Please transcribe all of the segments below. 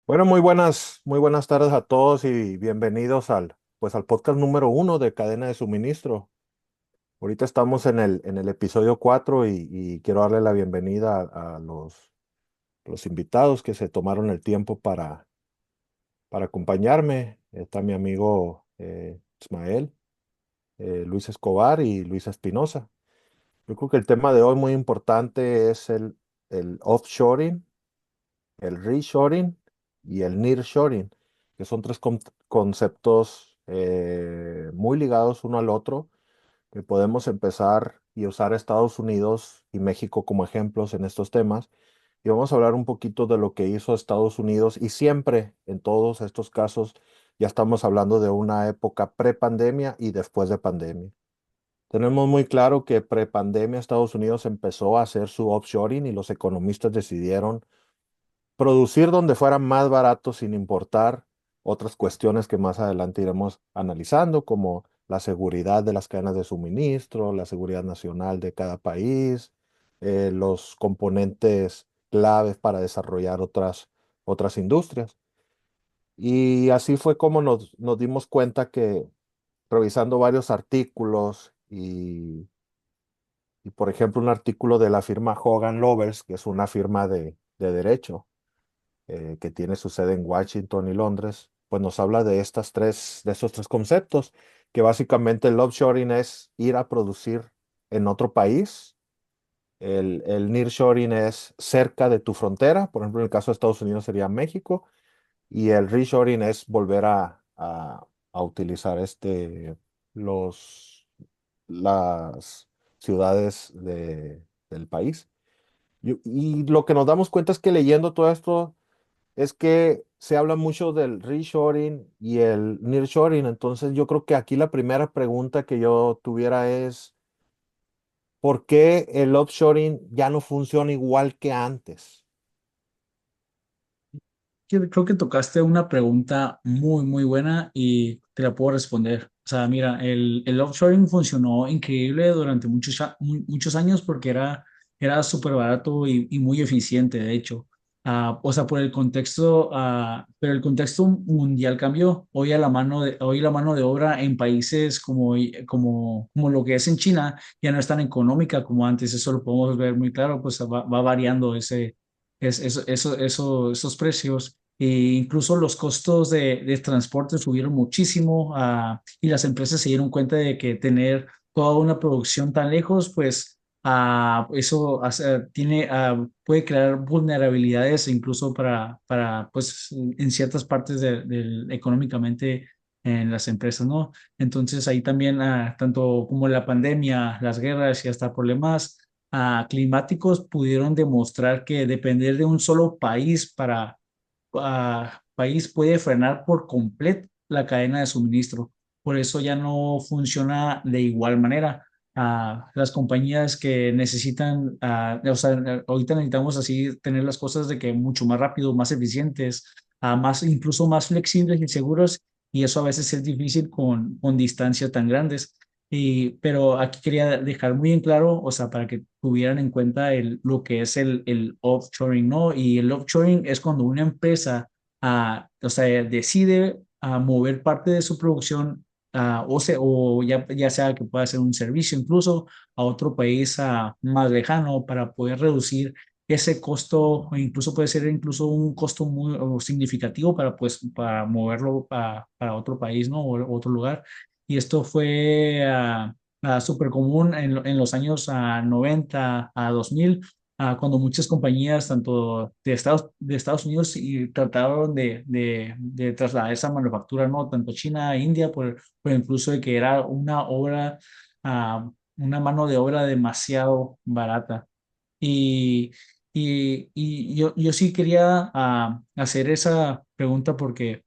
Bueno, muy buenas tardes a todos y bienvenidos al podcast número uno de Cadena de Suministro. Ahorita estamos en el episodio 4 y quiero darle la bienvenida a los invitados que se tomaron el tiempo para acompañarme. Está mi amigo Ismael, Luis Escobar y Luis Espinosa. Yo creo que el tema de hoy muy importante es el offshoring, el reshoring y el nearshoring, que son tres conceptos muy ligados uno al otro, que podemos empezar y usar Estados Unidos y México como ejemplos en estos temas. Y vamos a hablar un poquito de lo que hizo Estados Unidos y siempre en todos estos casos ya estamos hablando de una época pre-pandemia y después de pandemia. Tenemos muy claro que pre-pandemia Estados Unidos empezó a hacer su offshoring y los economistas decidieron producir donde fuera más barato sin importar otras cuestiones que más adelante iremos analizando, como la seguridad de las cadenas de suministro, la seguridad nacional de cada país, los componentes claves para desarrollar otras industrias. Y así fue como nos dimos cuenta que revisando varios artículos y, por ejemplo, un artículo de la firma Hogan Lovells, que es una firma de derecho, que tiene su sede en Washington y Londres, pues nos habla de estos tres conceptos, que básicamente el offshoring es ir a producir en otro país, el nearshoring es cerca de tu frontera, por ejemplo, en el caso de Estados Unidos sería México, y el reshoring es volver a utilizar los, las ciudades del país. Y lo que nos damos cuenta es que leyendo todo esto, es que se habla mucho del reshoring y el nearshoring. Entonces, yo creo que aquí la primera pregunta que yo tuviera es, ¿por qué el offshoring ya no funciona igual que antes? Creo que tocaste una pregunta muy buena y te la puedo responder. O sea, mira, el offshoring funcionó increíble durante muchos años porque era súper barato y muy eficiente, de hecho. O sea, por el contexto, pero el contexto mundial cambió. Hoy la mano de obra en países como lo que es en China ya no es tan económica como antes. Eso lo podemos ver muy claro, pues va variando esos precios. Incluso los costos de transporte subieron muchísimo, y las empresas se dieron cuenta de que tener toda una producción tan lejos, pues puede crear vulnerabilidades incluso pues, en ciertas partes económicamente en las empresas, ¿no? Entonces ahí también, tanto como la pandemia, las guerras y hasta problemas climáticos pudieron demostrar que depender de un solo país país puede frenar por completo la cadena de suministro. Por eso ya no funciona de igual manera. Las compañías que necesitan, o sea, ahorita necesitamos así tener las cosas de que mucho más rápido, más eficientes, incluso más flexibles y seguros, y eso a veces es difícil con distancias tan grandes. Pero aquí quería dejar muy en claro, o sea, para que tuvieran en cuenta lo que es el offshoring, ¿no? Y el offshoring es cuando una empresa, o sea, decide mover parte de su producción, o ya sea que pueda ser un servicio incluso a otro país más lejano para poder reducir ese costo, o incluso puede ser incluso un costo muy o significativo para moverlo para otro país, ¿no? O otro lugar. Y esto fue súper común en los años 90 a 2000, cuando muchas compañías, tanto de Estados Unidos, y trataron de trasladar esa manufactura, ¿no? Tanto China e India, por incluso de que era una mano de obra demasiado barata. Y, y yo sí quería hacer esa pregunta porque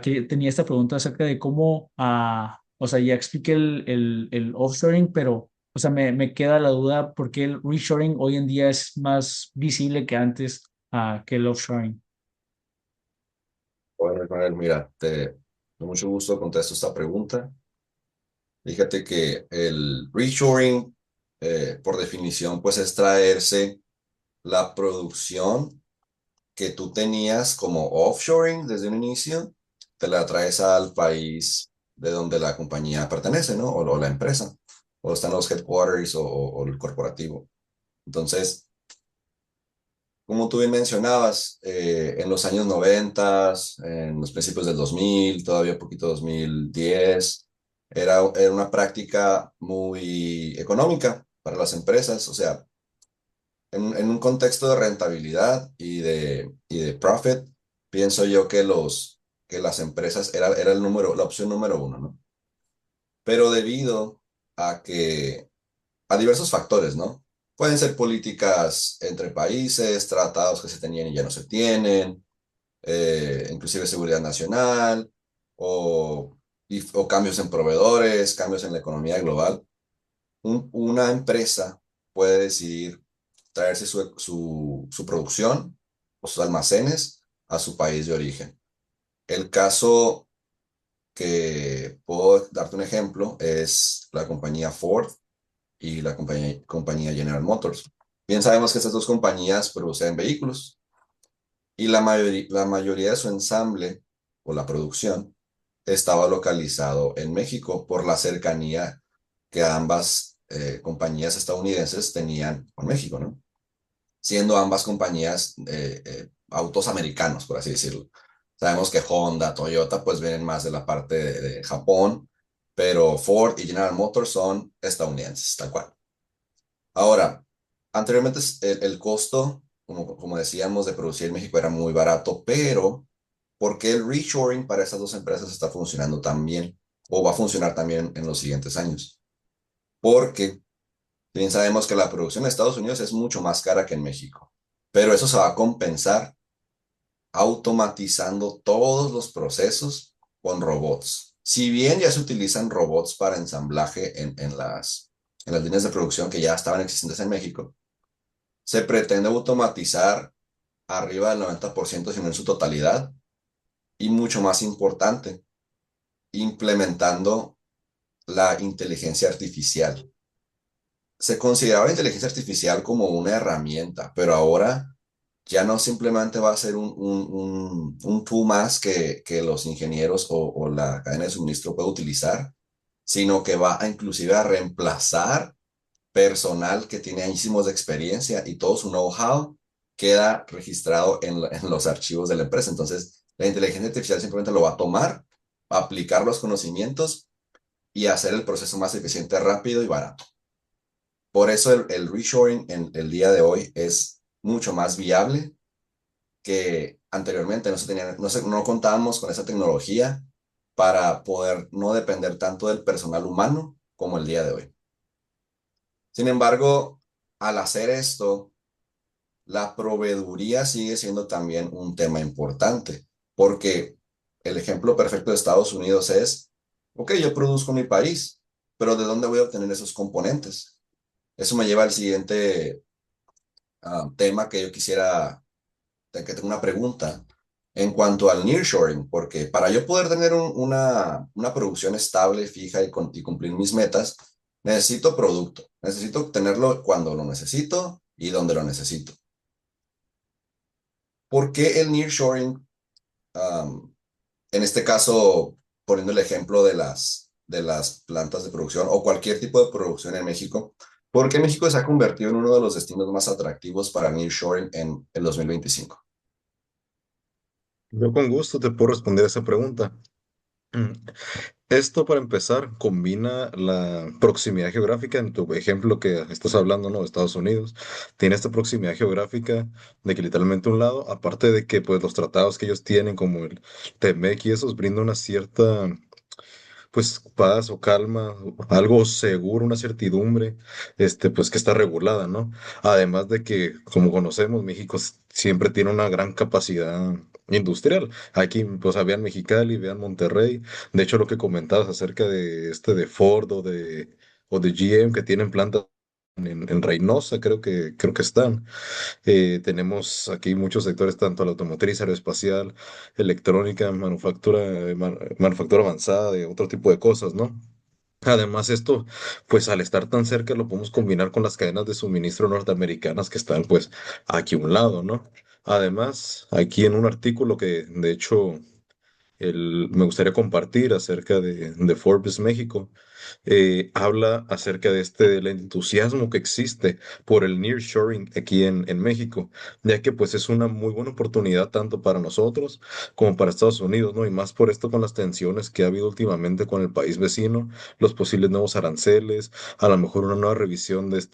que tenía esta pregunta acerca de cómo, o sea, ya expliqué el offshoring, pero, o sea, me queda la duda por qué el reshoring hoy en día es más visible que antes, que el offshoring. Bueno, Manuel, mira, con mucho gusto contesto esta pregunta. Fíjate que el reshoring, por definición, pues es traerse la producción que tú tenías como offshoring desde un inicio, te la traes al país de donde la compañía pertenece, ¿no? O la empresa, o están los headquarters o el corporativo. Entonces, como tú bien mencionabas, en los años 90, en los principios del 2000, todavía un poquito 2010, era una práctica muy económica para las empresas. O sea, en un contexto de rentabilidad y de profit, pienso yo que las empresas era la opción número uno, ¿no? Pero debido a a diversos factores, ¿no? Pueden ser políticas entre países, tratados que se tenían y ya no se tienen, inclusive seguridad nacional, o, o cambios en proveedores, cambios en la economía global. Una empresa puede decidir traerse su producción o sus almacenes a su país de origen. El caso que puedo darte un ejemplo es la compañía Ford y la compañía General Motors. Bien sabemos que estas dos compañías producen vehículos y la mayoría de su ensamble o la producción estaba localizado en México por la cercanía que ambas compañías estadounidenses tenían con México, ¿no? Siendo ambas compañías autos americanos, por así decirlo. Sabemos que Honda, Toyota, pues vienen más de la parte de Japón, pero Ford y General Motors son estadounidenses, tal cual. Ahora, anteriormente el costo, como decíamos, de producir en México era muy barato, pero ¿por qué el reshoring para estas dos empresas está funcionando tan bien o va a funcionar también en los siguientes años? Porque bien sabemos que la producción en Estados Unidos es mucho más cara que en México, pero eso se va a compensar automatizando todos los procesos con robots. Si bien ya se utilizan robots para ensamblaje en las líneas de producción que ya estaban existentes en México, se pretende automatizar arriba del 90%, si no en su totalidad, y mucho más importante, implementando la inteligencia artificial. Se consideraba la inteligencia artificial como una herramienta, pero ahora ya no simplemente va a ser un tool más que los ingenieros o la cadena de suministro puede utilizar, sino que va a inclusive a reemplazar personal que tiene añísimos de experiencia y todo su know-how queda registrado en los archivos de la empresa. Entonces, la inteligencia artificial simplemente lo va a tomar, va a aplicar los conocimientos y hacer el proceso más eficiente, rápido y barato. Por eso el reshoring en el día de hoy es mucho más viable que anteriormente. No contábamos con esa tecnología para poder no depender tanto del personal humano como el día de hoy. Sin embargo, al hacer esto, la proveeduría sigue siendo también un tema importante, porque el ejemplo perfecto de Estados Unidos es, ok, yo produzco en mi país, pero ¿de dónde voy a obtener esos componentes? Eso me lleva al siguiente tema que yo quisiera, que tengo una pregunta en cuanto al nearshoring, porque para yo poder tener una producción estable, fija y cumplir mis metas, necesito producto, necesito tenerlo cuando lo necesito y donde lo necesito. ¿Por qué el nearshoring, um, en este caso, poniendo el ejemplo de las plantas de producción o cualquier tipo de producción en México, por qué México se ha convertido en uno de los destinos más atractivos para nearshoring en el 2025? Yo con gusto te puedo responder esa pregunta. Mm. Esto, para empezar, combina la proximidad geográfica en tu ejemplo que estás hablando, ¿no? De Estados Unidos. Tiene esta proximidad geográfica de que literalmente un lado, aparte de que pues los tratados que ellos tienen, como el TEMEC y esos, brinda una cierta pues paz o calma, algo seguro, una certidumbre, pues que está regulada, ¿no? Además de que, como conocemos, México siempre tiene una gran capacidad industrial. Aquí, pues, vean Mexicali, vean Monterrey. De hecho, lo que comentabas acerca de de Ford o de GM que tienen plantas en Reynosa, creo que están. Tenemos aquí muchos sectores, tanto la automotriz, aeroespacial, electrónica, manufactura avanzada, de otro tipo de cosas, ¿no? Además, esto, pues al estar tan cerca, lo podemos combinar con las cadenas de suministro norteamericanas que están, pues, aquí a un lado, ¿no? Además, aquí en un artículo que de hecho me gustaría compartir acerca de Forbes México, habla acerca de del entusiasmo que existe por el nearshoring aquí en México, ya que pues es una muy buena oportunidad tanto para nosotros como para Estados Unidos, ¿no? Y más por esto con las tensiones que ha habido últimamente con el país vecino, los posibles nuevos aranceles, a lo mejor una nueva revisión del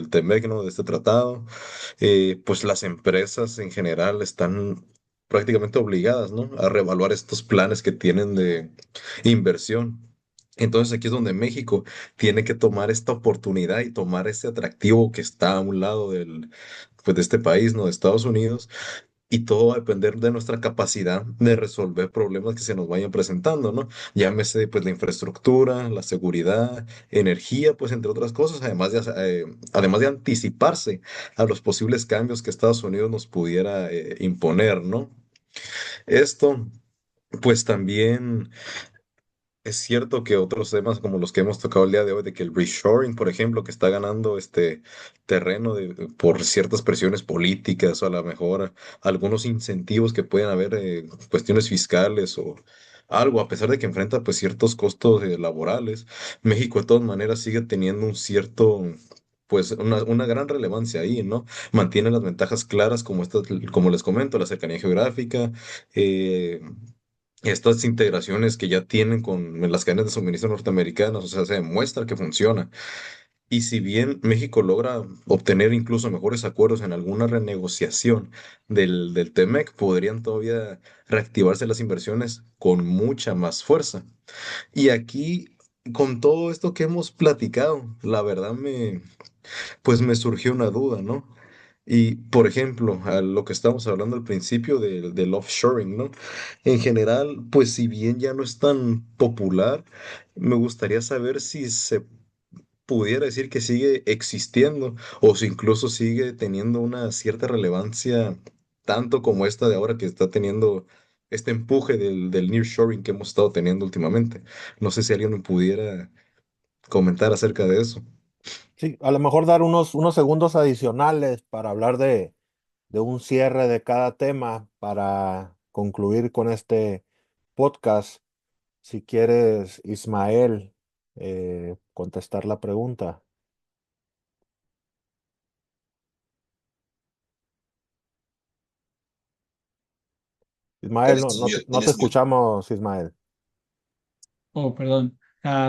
TEMEC, ¿no? De este tratado. Pues las empresas en general están prácticamente obligadas, ¿no? A reevaluar estos planes que tienen de inversión. Entonces aquí es donde México tiene que tomar esta oportunidad y tomar este atractivo que está a un lado pues de este país, ¿no? De Estados Unidos, y todo va a depender de nuestra capacidad de resolver problemas que se nos vayan presentando, ¿no? Llámese pues la infraestructura, la seguridad, energía, pues entre otras cosas, además de anticiparse a los posibles cambios que Estados Unidos nos pudiera imponer, ¿no? Esto, pues también es cierto que otros temas como los que hemos tocado el día de hoy, de que el reshoring, por ejemplo, que está ganando este terreno por ciertas presiones políticas o a lo mejor algunos incentivos que pueden haber, cuestiones fiscales o algo, a pesar de que enfrenta pues ciertos costos laborales, México de todas maneras sigue teniendo un cierto, pues una gran relevancia ahí, ¿no? Mantiene las ventajas claras como estas, como les comento, la cercanía geográfica, eh, estas integraciones que ya tienen con las cadenas de suministro norteamericanas, o sea, se demuestra que funciona. Y si bien México logra obtener incluso mejores acuerdos en alguna renegociación del TEMEC, podrían todavía reactivarse las inversiones con mucha más fuerza. Y aquí, con todo esto que hemos platicado, la verdad pues me surgió una duda, ¿no? Y, por ejemplo, a lo que estábamos hablando al principio del offshoring, ¿no? En general, pues si bien ya no es tan popular, me gustaría saber si se pudiera decir que sigue existiendo o si incluso sigue teniendo una cierta relevancia, tanto como esta de ahora que está teniendo este empuje del nearshoring que hemos estado teniendo últimamente. No sé si alguien me pudiera comentar acerca de eso. Sí, a lo mejor dar unos segundos adicionales para hablar de un cierre de cada tema para concluir con este podcast. Si quieres, Ismael, contestar la pregunta. Ismael, Tienes tus mute, no te tienes mute. escuchamos, Ismael. Oh, perdón.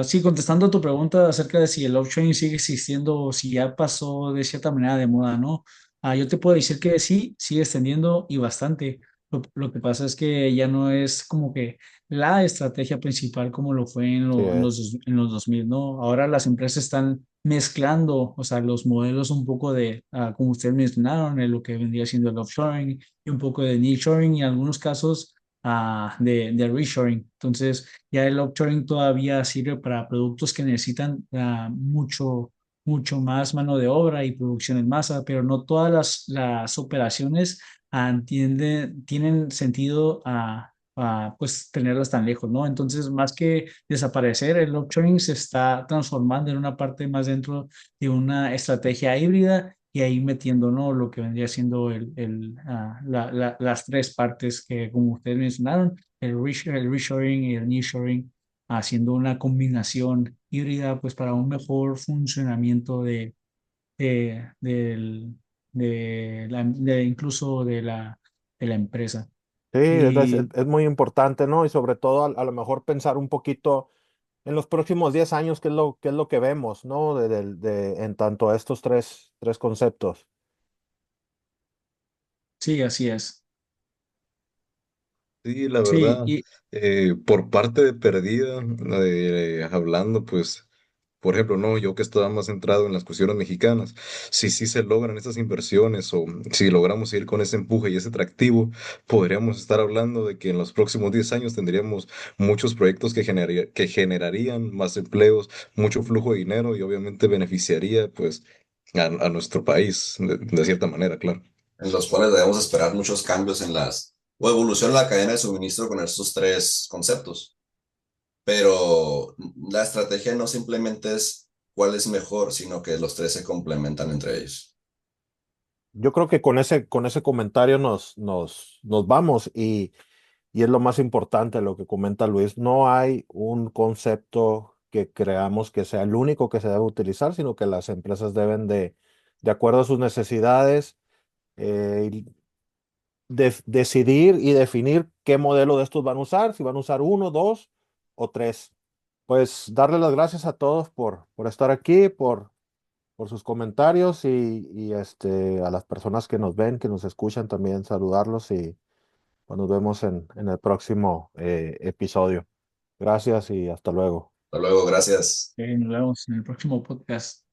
Sí, contestando a tu pregunta acerca de si el blockchain sigue existiendo o si ya pasó de cierta manera de moda, ¿no? Yo te puedo decir que sí, sigue extendiendo y bastante. Lo que pasa es que ya no es como que la estrategia principal como lo fue Sí, en los 2000, ¿no? Ahora las empresas están mezclando, o sea, los modelos un poco de, como ustedes mencionaron, en lo que vendría siendo el offshoring y un poco de nearshoring y en algunos casos de reshoring. Entonces, ya el offshoring todavía sirve para productos que necesitan mucho más mano de obra y producción en masa, pero no todas las operaciones tienen sentido pues tenerlas tan lejos, ¿no? Entonces, más que desaparecer, el offshoring se está transformando en una parte más dentro de una estrategia híbrida y ahí metiendo, ¿no? Lo que vendría siendo las tres partes que, como ustedes mencionaron, el reshoring y el nearshoring, haciendo una combinación híbrida, pues para un mejor funcionamiento de, del- incluso de la empresa. sí, es, Y es muy importante, ¿no? Y sobre todo a lo mejor pensar un poquito en los próximos 10 años, qué es lo que vemos, ¿no? En tanto a estos tres conceptos. sí, así es. Sí, la Sí, verdad, por parte de perdida, hablando, pues, por ejemplo, no, yo que estaba más centrado en las cuestiones mexicanas, si sí se logran estas inversiones o si logramos ir con ese empuje y ese atractivo, podríamos estar hablando de que en los próximos 10 años tendríamos muchos proyectos que generarían más empleos, mucho flujo de dinero y obviamente beneficiaría, pues, a nuestro país, de cierta manera, claro. En los cuales debemos esperar muchos cambios o evolución en la cadena de suministro con estos tres conceptos. Pero la estrategia no simplemente es cuál es mejor, sino que los tres se complementan entre ellos. yo creo que con ese comentario nos vamos y es lo más importante lo que comenta Luis. No hay un concepto que creamos que sea el único que se debe utilizar, sino que las empresas deben de acuerdo a sus necesidades, y decidir y definir qué modelo de estos van a usar, si van a usar uno, dos o tres. Pues darle las gracias a todos por estar aquí, por sus comentarios a las personas que nos ven, que nos escuchan también, saludarlos y pues, nos vemos en el próximo episodio. Gracias y hasta luego. Hasta luego, gracias. Nos vemos en el próximo podcast.